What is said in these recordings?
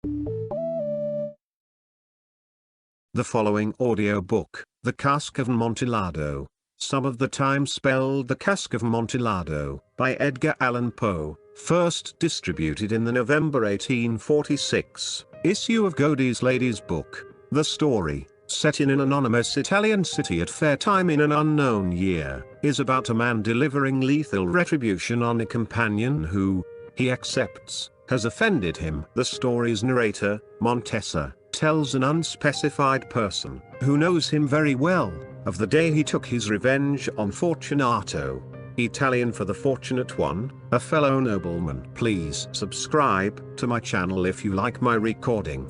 The following audiobook, The Cask of Amontillado, some of the time spelled The Cask of Amontillado, by Edgar Allan Poe, first distributed in the November 1846 issue of Godey's Lady's Book. The story, set in an anonymous Italian city at fair time in an unknown year, is about a man delivering lethal retribution on a companion who, he accepts, has offended him. The story's narrator, Montessa, tells an unspecified person, who knows him very well, of the day he took his revenge on Fortunato, Italian for the Fortunate One, a fellow nobleman. Please subscribe to my channel if you like my recording.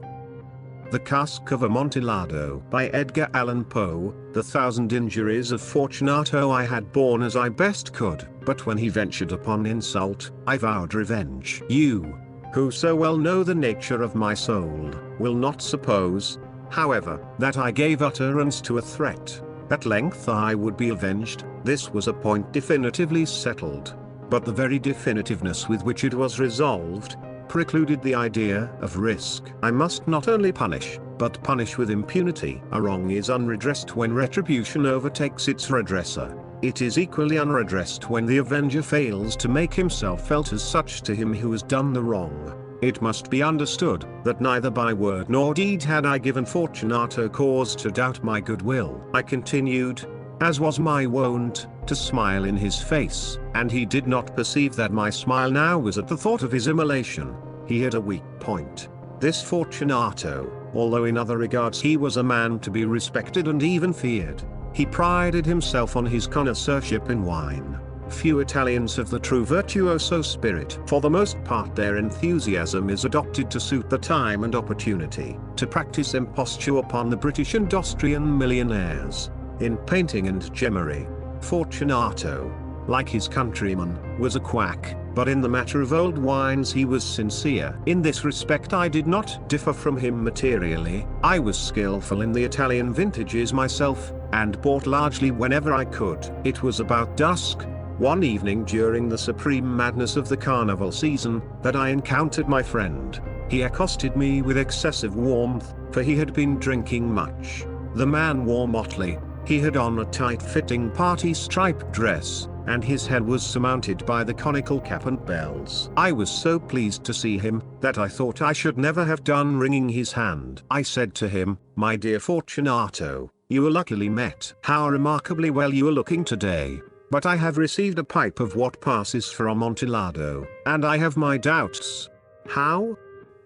The Cask of Amontillado by Edgar Allan Poe. The 1,000 injuries of Fortunato I had borne as I best could, but when he ventured upon insult, I vowed revenge. You, who so well know the nature of my soul, will not suppose, however, that I gave utterance to a threat. At length I would be avenged. This was a point definitively settled. But the very definitiveness with which it was resolved, precluded the idea of risk. I must not only punish, but punish with impunity. A wrong is unredressed when retribution overtakes its redresser. It is equally unredressed when the avenger fails to make himself felt as such to him who has done the wrong. It must be understood that neither by word nor deed had I given Fortunato cause to doubt my goodwill. I continued, as was my wont, to smile in his face, and he did not perceive that my smile now was at the thought of his immolation. He had a weak point. This Fortunato, although in other regards he was a man to be respected and even feared, he prided himself on his connoisseurship in wine. Few Italians have the true virtuoso spirit. For the most part their enthusiasm is adopted to suit the time and opportunity, to practice imposture upon the British and Austrian millionaires. In painting and gemmery, Fortunato, like his countrymen, was a quack, but in the matter of old wines he was sincere. In this respect I did not differ from him materially. I was skillful in the Italian vintages myself, and bought largely whenever I could. It was about dusk, one evening during the supreme madness of the carnival season, that I encountered my friend. He accosted me with excessive warmth, for he had been drinking much. The man wore motley. He had on a tight-fitting party-striped dress, and his head was surmounted by the conical cap and bells. I was so pleased to see him, that I thought I should never have done wringing his hand. I said to him, "My dear Fortunato, you are luckily met. How remarkably well you are looking today. But I have received a pipe of what passes for Amontillado, and I have my doubts." "How?"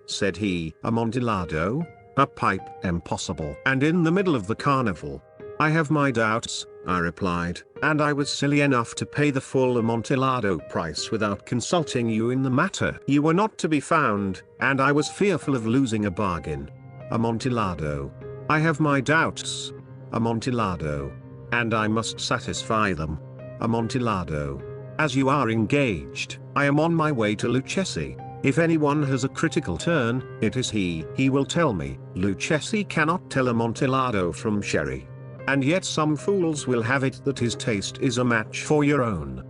said he. "Amontillado? A pipe? Impossible. And in the middle of the carnival?" "I have my doubts," I replied, "and I was silly enough to pay the full Amontillado price without consulting you in the matter. You were not to be found, and I was fearful of losing a bargain. Amontillado. I have my doubts. Amontillado. And I must satisfy them. Amontillado. As you are engaged, I am on my way to Lucchesi. If anyone has a critical turn, it is he. He will tell me. Lucchesi cannot tell Amontillado from sherry. And yet some fools will have it that his taste is a match for your own.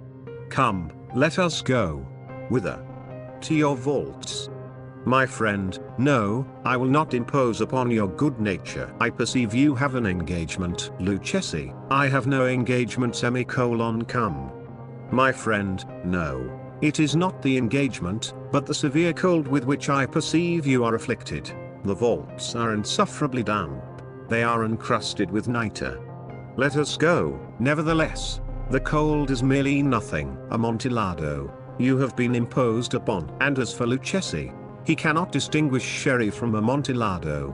Come, let us go." "Whither?" "To your vaults." "My friend, no, I will not impose upon your good nature. I perceive you have an engagement." "Lucchesi." "I have no engagement. Come." "My friend, no. It is not the engagement, but the severe cold with which I perceive you are afflicted. The vaults are insufferably damp. They are encrusted with nitre. Let us go." "Nevertheless, the cold is merely nothing." "Amontillado, you have been imposed upon. And as for Lucchesi, he cannot distinguish sherry from Amontillado."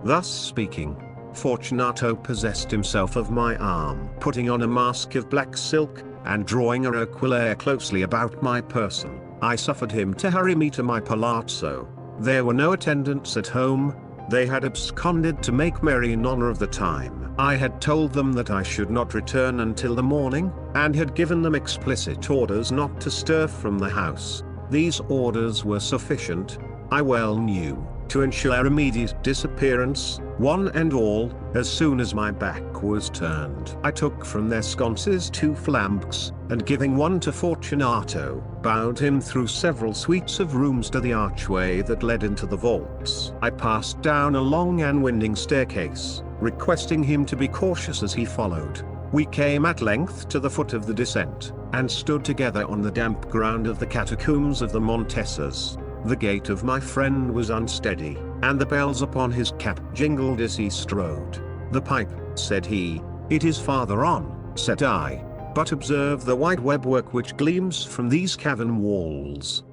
Thus speaking, Fortunato possessed himself of my arm. Putting on a mask of black silk, and drawing a roquelaire closely about my person, I suffered him to hurry me to my palazzo. There were no attendants at home. They had absconded to make merry in honor of the time. I had told them that I should not return until the morning, and had given them explicit orders not to stir from the house. These orders were sufficient, I well knew, to ensure immediate disappearance, one and all. As soon as my back was turned, I took from their sconces 2 flambeaux, and giving one to Fortunato, bowed him through several suites of rooms to the archway that led into the vaults. I passed down a long and winding staircase, requesting him to be cautious as he followed. We came at length to the foot of the descent, and stood together on the damp ground of the catacombs of the Montessors. The gait of my friend was unsteady, and the bells upon his cap jingled as he strode. "The pipe," said he. "It is farther on," said I. "But observe the white webwork which gleams from these cavern walls."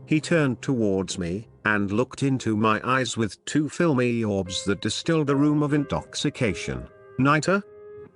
He turned towards me, and looked into my eyes with 2 filmy orbs that distilled a rheum of intoxication. "Niter?"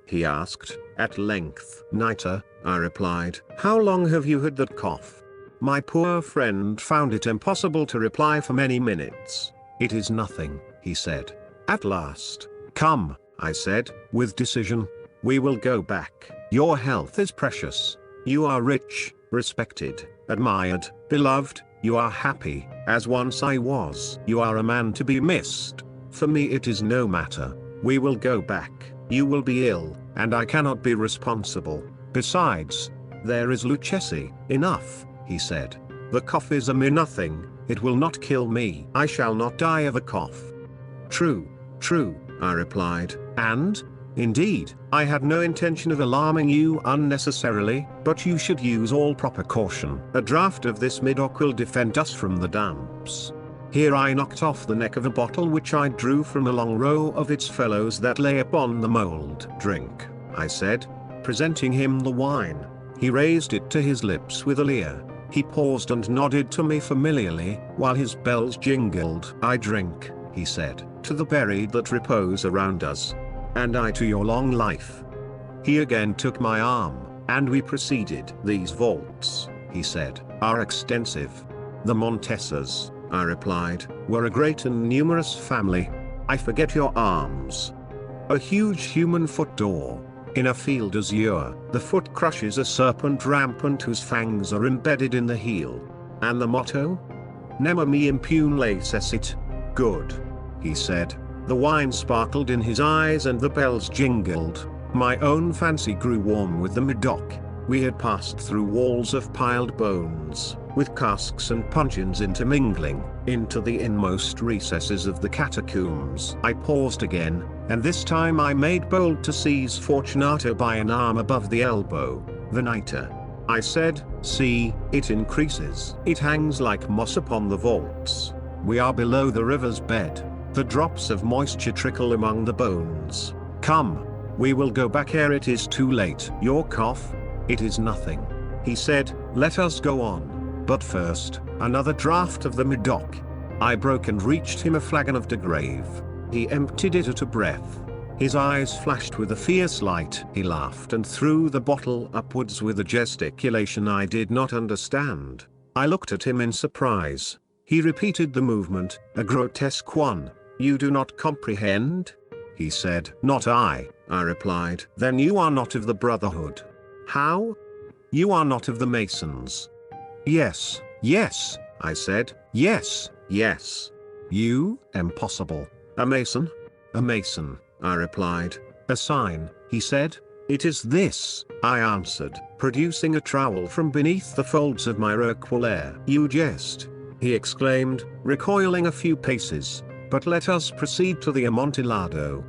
he asked, at length. "Niter," I replied. "How long have you had that cough?" My poor friend found it impossible to reply for many minutes. "It is nothing," he said. At last, "Come," I said, with decision. "We will go back. Your health is precious. You are rich, respected, admired, beloved. You are happy, as once I was. You are a man to be missed. For me it is no matter. We will go back. You will be ill, and I cannot be responsible. Besides, there is Lucchesi." "Enough," he said. "The cough is a mere nothing. It will not kill me. I shall not die of a cough." "True, true," I replied, "and, indeed, I had no intention of alarming you unnecessarily, but you should use all proper caution. A draught of this Medoc will defend us from the damps." Here I knocked off the neck of a bottle which I drew from a long row of its fellows that lay upon the mould. "Drink," I said, presenting him the wine. He raised it to his lips with a leer. He paused and nodded to me familiarly, while his bells jingled. "I drink," he said, "to the buried that repose around us. And I to your long life." He again took my arm, and we proceeded. "These vaults," he said, "are extensive." "The Montessors," I replied, "were a great and numerous family." "I forget your arms." "A huge human foot d'or. In a field azure, the foot crushes a serpent rampant whose fangs are embedded in the heel." "And the motto?" "Nemo me impune lacessit." "Good," he said. The wine sparkled in his eyes and the bells jingled. My own fancy grew warm with the Medoc. We had passed through walls of piled bones, with casks and puncheons intermingling, into the inmost recesses of the catacombs. I paused again, and this time I made bold to seize Fortunato by an arm above the elbow. "The niter," I said, "see, it increases. It hangs like moss upon the vaults. We are below the river's bed. The drops of moisture trickle among the bones. Come, we will go back ere it is too late." "Your cough? It is nothing," he said. "Let us go on. But first, another draught of the Medoc." I broke and reached him a flagon of de Grave. He emptied it at a breath. His eyes flashed with a fierce light. He laughed and threw the bottle upwards with a gesticulation I did not understand. I looked at him in surprise. He repeated the movement, a grotesque one. "You do not comprehend?" he said. "Not I," I replied. "Then you are not of the Brotherhood." "How? You are not of the Masons?" "Yes, yes," I said. "Yes, yes." "You? Impossible." "A Mason?" "A Mason," I replied. "A sign," he said. "It is this," I answered, producing a trowel from beneath the folds of my roquelaire. "You jest," he exclaimed, recoiling a few paces. "But let us proceed to the Amontillado."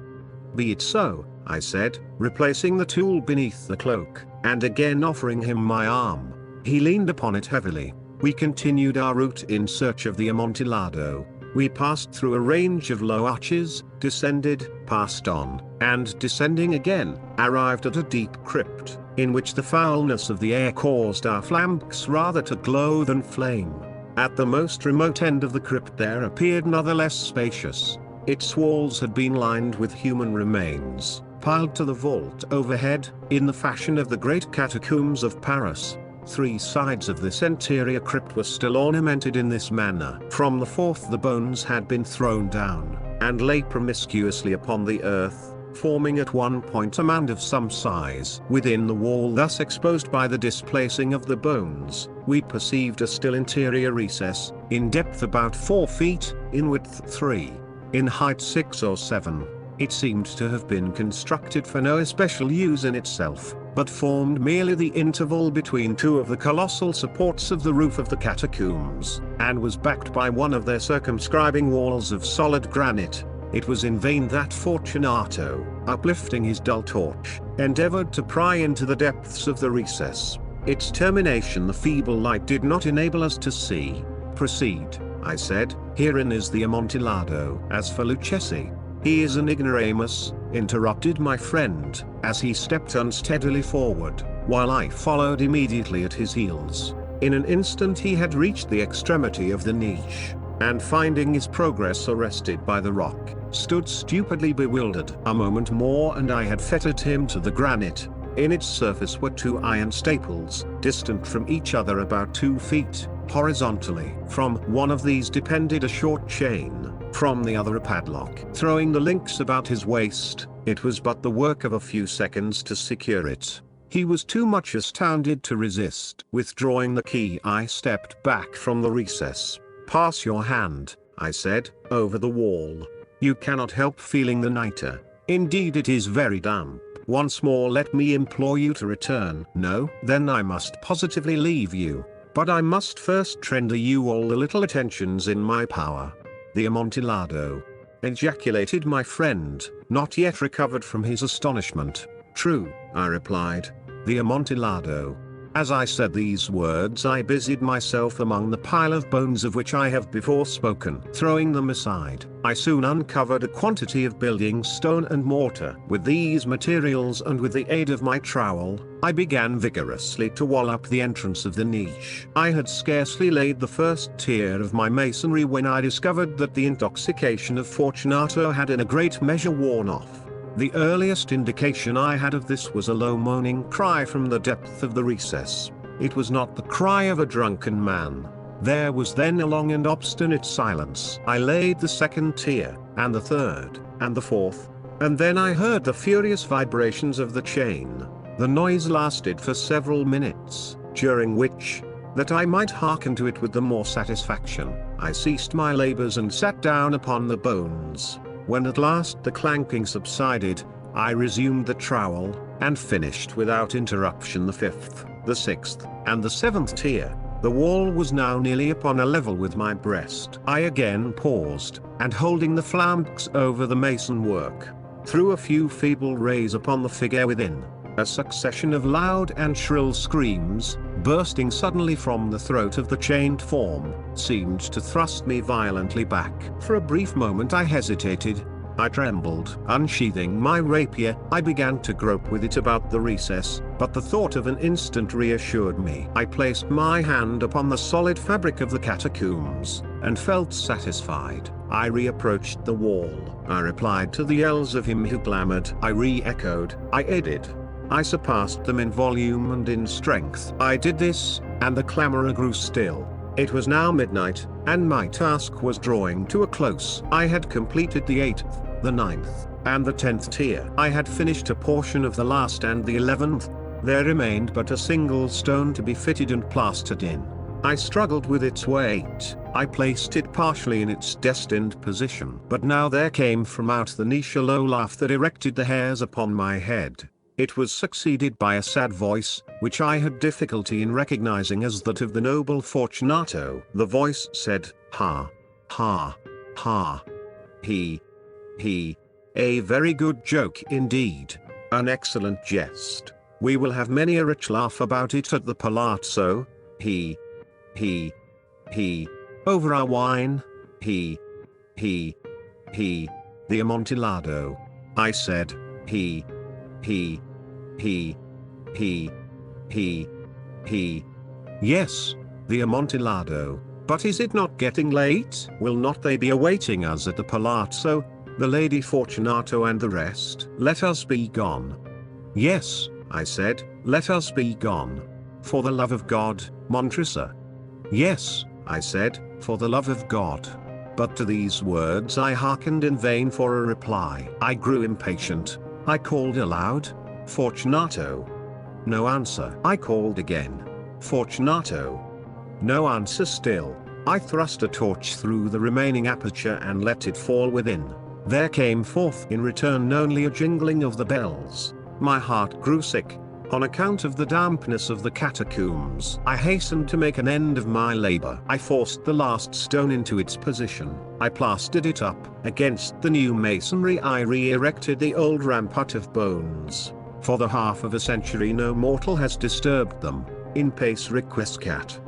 "Be it so," I said, replacing the tool beneath the cloak, and again offering him my arm. He leaned upon it heavily. We continued our route in search of the Amontillado. We passed through a range of low arches, descended, passed on, and descending again, arrived at a deep crypt, in which the foulness of the air caused our flambeaux rather to glow than flame. At the most remote end of the crypt there appeared another less spacious. Its walls had been lined with human remains, piled to the vault overhead, in the fashion of the great catacombs of Paris. 3 sides of this interior crypt were still ornamented in this manner. From the fourth the bones had been thrown down, and lay promiscuously upon the earth. forming at one point a mound of some size. Within the wall thus exposed by the displacing of the bones, we perceived a still interior recess, in depth about 4 feet, in width 3, in height 6 or 7. It seemed to have been constructed for no especial use in itself, but formed merely the interval between two of the colossal supports of the roof of the catacombs, and was backed by one of their circumscribing walls of solid granite. It was in vain that Fortunato, uplifting his dull torch, endeavored to pry into the depths of the recess. Its termination the feeble light did not enable us to see. "Proceed," I said. "Herein is the Amontillado." "As for Lucchesi, he is an ignoramus," interrupted my friend, as he stepped unsteadily forward, while I followed immediately at his heels. In an instant he had reached the extremity of the niche, and finding his progress arrested by the rock, stood stupidly bewildered. A moment more and I had fettered him to the granite. In its surface were 2 iron staples, distant from each other about 2 feet, horizontally. From one of these depended a short chain, from the other a padlock. Throwing the links about his waist, it was but the work of a few seconds to secure it. He was too much astounded to resist. Withdrawing the key, I stepped back from the recess. "Pass your hand," I said, "over the wall. You cannot help feeling the nitre. Indeed it is very damp. Once more let me implore you to return." "No?" "Then I must positively leave you. But I must first render you all the little attentions in my power." "The Amontillado!" ejaculated my friend, not yet recovered from his astonishment. "True," I replied. "The Amontillado." As I said these words I busied myself among the pile of bones of which I have before spoken. Throwing them aside, I soon uncovered a quantity of building stone and mortar. With these materials and with the aid of my trowel, I began vigorously to wall up the entrance of the niche. I had scarcely laid the first tier of my masonry when I discovered that the intoxication of Fortunato had in a great measure worn off. The earliest indication I had of this was a low moaning cry from the depth of the recess. It was not the cry of a drunken man. There was then a long and obstinate silence. I laid the second tier, and the third, and the fourth, and then I heard the furious vibrations of the chain. The noise lasted for several minutes, during which, that I might hearken to it with the more satisfaction, I ceased my labors and sat down upon the bones. When at last the clanking subsided, I resumed the trowel, and finished without interruption the 5th, the 6th, and the 7th tier. The wall was now nearly upon a level with my breast. I again paused, and holding the flanks over the mason work, threw a few feeble rays upon the figure within. A succession of loud and shrill screams, bursting suddenly from the throat of the chained form, seemed to thrust me violently back. For a brief moment I hesitated. I trembled. Unsheathing my rapier, I began to grope with it about the recess, but the thought of an instant reassured me. I placed my hand upon the solid fabric of the catacombs, and felt satisfied. I re-approached the wall. I replied to the yells of him who clamored. I re-echoed. I aided. I surpassed them in volume and in strength. I did this, and the clamorer grew still. It was now midnight, and my task was drawing to a close. I had completed the 8th, the 9th, and the 10th tier. I had finished a portion of the last and the 11th. There remained but a single stone to be fitted and plastered in. I struggled with its weight. I placed it partially in its destined position. But now there came from out the niche a low laugh that erected the hairs upon my head. It was succeeded by a sad voice, which I had difficulty in recognizing as that of the noble Fortunato. The voice said, "Ha, ha, ha. He. A very good joke indeed. An excellent jest. We will have many a rich laugh about it at the palazzo. He. Over our wine. He. The Amontillado." I said, he. Yes, the Amontillado. But is it not getting late? Will not they be awaiting us at the palazzo, the Lady Fortunato and the rest? Let us be gone. Yes, I said, let us be gone. For the love of God, Montresor. Yes, I said, for the love of God. But to these words I hearkened in vain for a reply. I grew impatient. I called aloud, "Fortunato." No answer. I called again, "Fortunato." No answer still. I thrust a torch through the remaining aperture and let it fall within. There came forth in return only a jingling of the bells. My heart grew sick, on account of the dampness of the catacombs. I hastened to make an end of my labor. I forced the last stone into its position. I plastered it up. Against the new masonry I re-erected the old rampart of bones. For the half of a century no mortal has disturbed them. In pace requiescat.